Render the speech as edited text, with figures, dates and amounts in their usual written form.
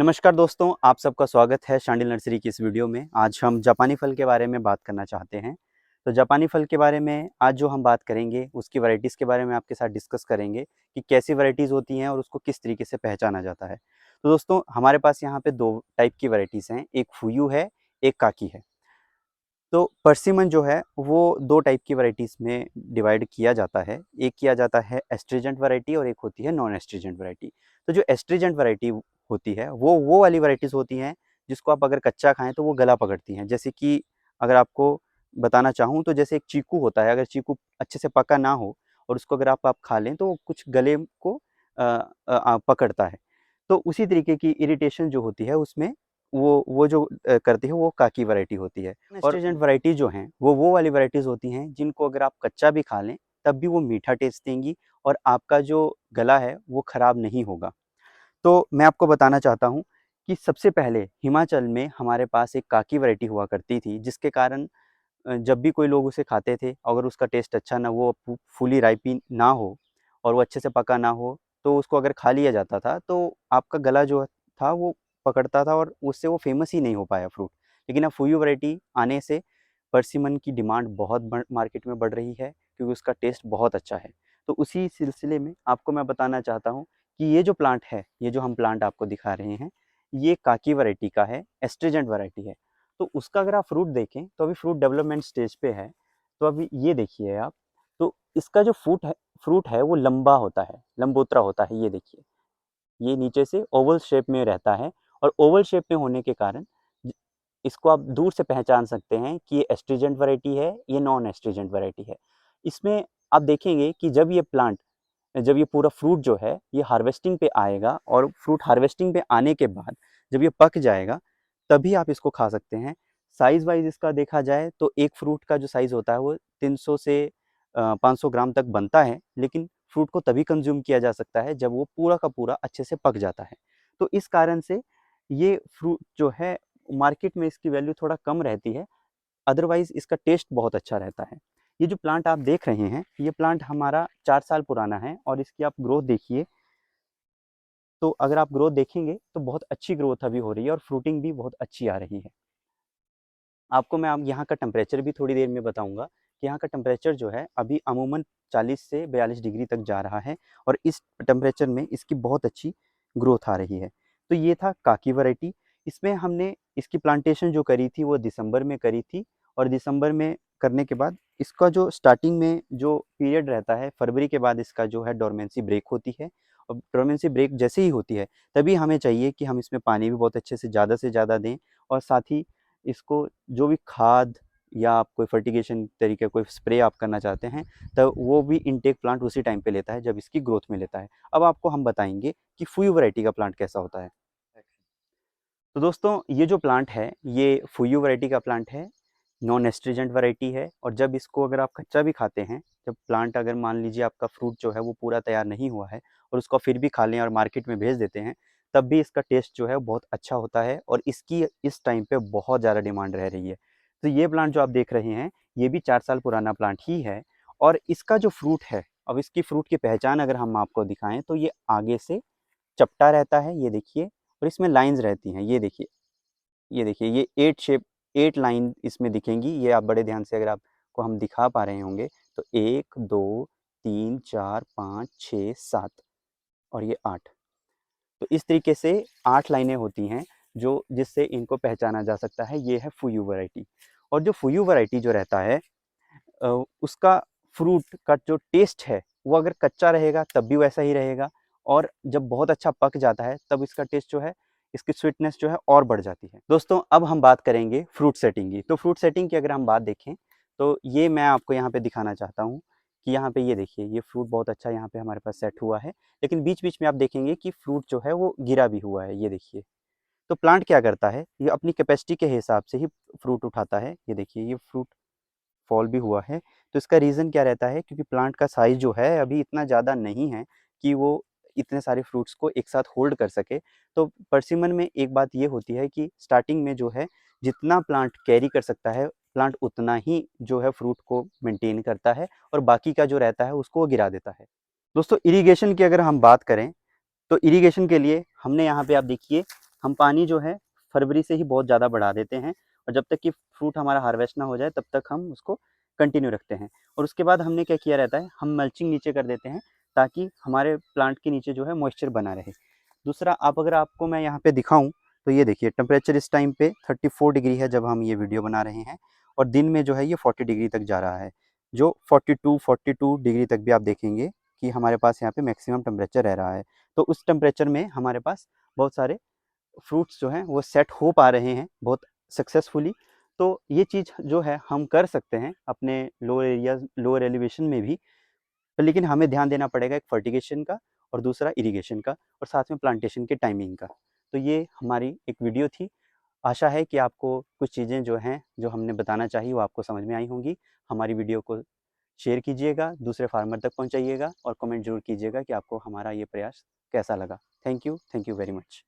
नमस्कार दोस्तों, आप सबका स्वागत है शांडिल नर्सरी की इस वीडियो में। आज हम जापानी फल के बारे में बात करना चाहते हैं। तो जापानी फल के बारे में आज जो हम बात करेंगे, उसकी वैराइटीज़ के बारे में आपके साथ डिस्कस करेंगे कि कैसी वैराइटीज़ होती हैं और उसको किस तरीके से पहचाना जाता है। तो दोस्तों, हमारे पास यहाँ पे 2 टाइप की वैराइटीज़ हैं, एक फुयू है, एक काकी है। तो पर्सिमन जो है वो 2 टाइप की वैराइटीज़ में डिवाइड किया जाता है। एक किया जाता है एस्ट्रीजेंट वैराइटी और एक होती है नॉन एस्ट्रीजेंट वैराइटी। तो जो एस्ट्रीजेंट वैराइटी होती है वो वाली वैराइटीज़ होती हैं जिसको आप अगर कच्चा खाएँ तो वो गला पकड़ती हैं। जैसे कि अगर आपको बताना चाहूँ तो जैसे एक चीकू होता है, अगर चीकू अच्छे से पका ना हो और उसको अगर आप खा लें तो वो कुछ गले को पकड़ता है। तो उसी तरीके की इरिटेशन जो होती है उसमें वो जो करती है वो काकी वैराइटी होती है। और एस्ट्रीजेंट वैराइटी जो हैं वो वाली वैराइटीज़ होती हैं जिनको अगर आप कच्चा भी खा लें तब भी वो मीठा टेस्ट देंगी और आपका जो गला है वो ख़राब नहीं होगा। तो मैं आपको बताना चाहता हूँ कि सबसे पहले हिमाचल में हमारे पास एक काकी वैराइटी हुआ करती थी, जिसके कारण जब भी कोई लोग उसे खाते थे, अगर उसका टेस्ट अच्छा ना, वो फुली राइपिन ना हो और वो अच्छे से पका ना हो, तो उसको अगर खा लिया जाता था तो आपका गला जो था वो पकड़ता था और उससे वो फेमस ही नहीं हो पाया फ्रूट। लेकिन अब फुयू वैराइटी आने से परसिमन की डिमांड बहुत मार्केट में बढ़ रही है, क्योंकि उसका टेस्ट बहुत अच्छा है। तो उसी सिलसिले में आपको मैं बताना चाहता हूँ कि ये जो प्लांट है, ये जो हम प्लांट आपको दिखा रहे हैं, ये काकी वैरायटी का है, एस्ट्रीजेंट वैरायटी है। तो उसका अगर आप फ्रूट देखें तो अभी फ्रूट डेवलपमेंट स्टेज पे है। तो अभी ये देखिए आप, तो इसका जो फ्रूट है वो लंबा होता है, लंबोतरा होता है। ये देखिए, ये नीचे से ओवल शेप में रहता है और ओवल शेप में होने के कारण इसको आप दूर से पहचान सकते हैं कि ये एस्ट्रीजेंट वैरायटी है, ये नॉन एस्ट्रीजेंट वैरायटी है। इसमें आप देखेंगे कि जब ये पूरा फ्रूट जो है ये हार्वेस्टिंग पे आएगा और फ्रूट हार्वेस्टिंग पे आने के बाद जब ये पक जाएगा तभी आप इसको खा सकते हैं। साइज़ वाइज इसका देखा जाए तो एक फ्रूट का जो साइज़ होता है वो 300 से 500 ग्राम तक बनता है, लेकिन फ्रूट को तभी कंज्यूम किया जा सकता है जब वो पूरा का पूरा अच्छे से पक जाता है। तो इस कारण से ये फ्रूट जो है मार्केट में इसकी वैल्यू थोड़ा कम रहती है, अदरवाइज़ इसका टेस्ट बहुत अच्छा रहता है। ये जो प्लांट आप देख रहे हैं, ये प्लांट हमारा 4 साल पुराना है और इसकी आप ग्रोथ देखिए, तो अगर आप ग्रोथ देखेंगे तो बहुत अच्छी ग्रोथ अभी हो रही है और फ्रूटिंग भी बहुत अच्छी आ रही है। आपको मैं अब यहाँ का टेम्परेचर भी थोड़ी देर में बताऊँगा कि यहाँ का टेम्परेचर जो है अभी अमूमन 40 से 42 डिग्री तक जा रहा है और इस टेम्परेचर में इसकी बहुत अच्छी ग्रोथ आ रही है। तो ये था काकी वैरायटी। इसमें हमने इसकी प्लांटेशन जो करी थी वो दिसंबर में करी थी और दिसंबर में करने के बाद इसका जो स्टार्टिंग में जो पीरियड रहता है, फरवरी के बाद इसका जो है डोरमेंसी ब्रेक होती है और डोरमेंसी ब्रेक जैसे ही होती है तभी हमें चाहिए कि हम इसमें पानी भी बहुत अच्छे से ज़्यादा दें और साथ ही इसको जो भी खाद या आप कोई फर्टिगेशन तरीके कोई स्प्रे आप करना चाहते हैं, तो वो भी इनटेक प्लांट उसी टाइम पे लेता है जब इसकी ग्रोथ में लेता है। अब आपको हम बताएँगे कि फुयू वैरायटी का प्लांट कैसा होता है। तो दोस्तों, ये जो प्लांट है ये फुयू वैरायटी का प्लांट है, नॉन एस्ट्रीजेंट वैरायटी है और जब इसको अगर आप कच्चा भी खाते हैं, जब प्लांट अगर मान लीजिए आपका फ्रूट जो है वो पूरा तैयार नहीं हुआ है और उसको फिर भी खा लें और मार्केट में भेज देते हैं, तब भी इसका टेस्ट जो है बहुत अच्छा होता है और इसकी इस टाइम पे बहुत ज़्यादा डिमांड रह रही है। तो ये प्लांट जो आप देख रहे हैं, ये भी 4 साल पुराना प्लांट ही है और इसका जो फ्रूट है, अब इसकी फ्रूट की पहचान अगर हम आपको दिखाएँ तो ये आगे से चपटा रहता है, ये देखिए, और इसमें लाइन्स रहती हैं, ये देखिए, ये 8 लाइन इसमें दिखेंगी। ये आप बड़े ध्यान से अगर आपको हम दिखा पा रहे होंगे तो 1, 2, 3, 4, 5, 6, 7 और ये 8। तो इस तरीके से 8 लाइनें होती हैं जो जिससे इनको पहचाना जा सकता है, ये है फुयू वैरायटी। और जो फुयू वैरायटी जो रहता है उसका फ्रूट का जो टेस्ट है वो अगर कच्चा रहेगा तब भी वैसा ही रहेगा और जब बहुत अच्छा पक जाता है तब इसका टेस्ट जो है, इसकी स्वीटनेस जो है और बढ़ जाती है। दोस्तों, अब हम बात करेंगे फ्रूट सेटिंग की। तो फ्रूट सेटिंग की अगर हम बात देखें तो ये मैं आपको यहाँ पे दिखाना चाहता हूँ कि यहाँ पे ये देखिए, ये फ्रूट बहुत अच्छा यहाँ पे हमारे पास सेट हुआ है, लेकिन बीच बीच में आप देखेंगे कि फ्रूट जो है वो गिरा भी हुआ है, ये देखिए। तो प्लांट क्या करता है, ये अपनी कैपेसिटी के हिसाब से ही फ्रूट उठाता है। ये देखिए, ये फ्रूट फॉल भी हुआ है। तो इसका रीज़न क्या रहता है, क्योंकि प्लांट का साइज़ जो है अभी इतना ज़्यादा नहीं है कि वो इतने सारे फ्रूट्स को एक साथ होल्ड कर सके। तो परसिमन में एक बात ये होती है कि स्टार्टिंग में जो है जितना प्लांट कैरी कर सकता है, प्लांट उतना ही जो है फ्रूट को मेंटेन करता है और बाकी का जो रहता है उसको वो गिरा देता है। दोस्तों, इरिगेशन की अगर हम बात करें तो इरिगेशन के लिए हमने यहाँ पे आप देखिए हम पानी जो है फरवरी से ही बहुत ज़्यादा बढ़ा देते हैं और जब तक कि फ्रूट हमारा हार्वेस्ट ना हो जाए तब तक हम उसको कंटिन्यू रखते हैं। और उसके बाद हमने क्या किया रहता है, हम मल्चिंग नीचे कर देते हैं ताकि हमारे प्लांट के नीचे जो है मॉइस्चर बना रहे। दूसरा, अगर आपको मैं यहाँ पे दिखाऊँ तो ये देखिए टेम्परेचर इस टाइम पे 34 डिग्री है जब हम ये वीडियो बना रहे हैं, और दिन में जो है ये 40 डिग्री तक जा रहा है, जो 42 डिग्री तक भी आप देखेंगे कि हमारे पास यहाँ पे मैक्सिमम टेम्परेचर रह रहा है। तो उस टेम्परेचर में हमारे पास बहुत सारे फ्रूट्स जो हैं वो सेट हो पा रहे हैं बहुत सक्सेसफुली। तो ये चीज़ जो है हम कर सकते हैं अपने लोअर एरियाज, लोअर एलिवेशन में भी, लेकिन हमें ध्यान देना पड़ेगा एक फर्टिगेशन का और दूसरा इरिगेशन का और साथ में प्लांटेशन के टाइमिंग का। तो ये हमारी एक वीडियो थी। आशा है कि आपको कुछ चीज़ें जो हैं जो हमने बताना चाहिए वो आपको समझ में आई होंगी। हमारी वीडियो को शेयर कीजिएगा, दूसरे फार्मर तक पहुंचाइएगा और कमेंट जरूर कीजिएगा कि आपको हमारा ये प्रयास कैसा लगा। Thank you very much.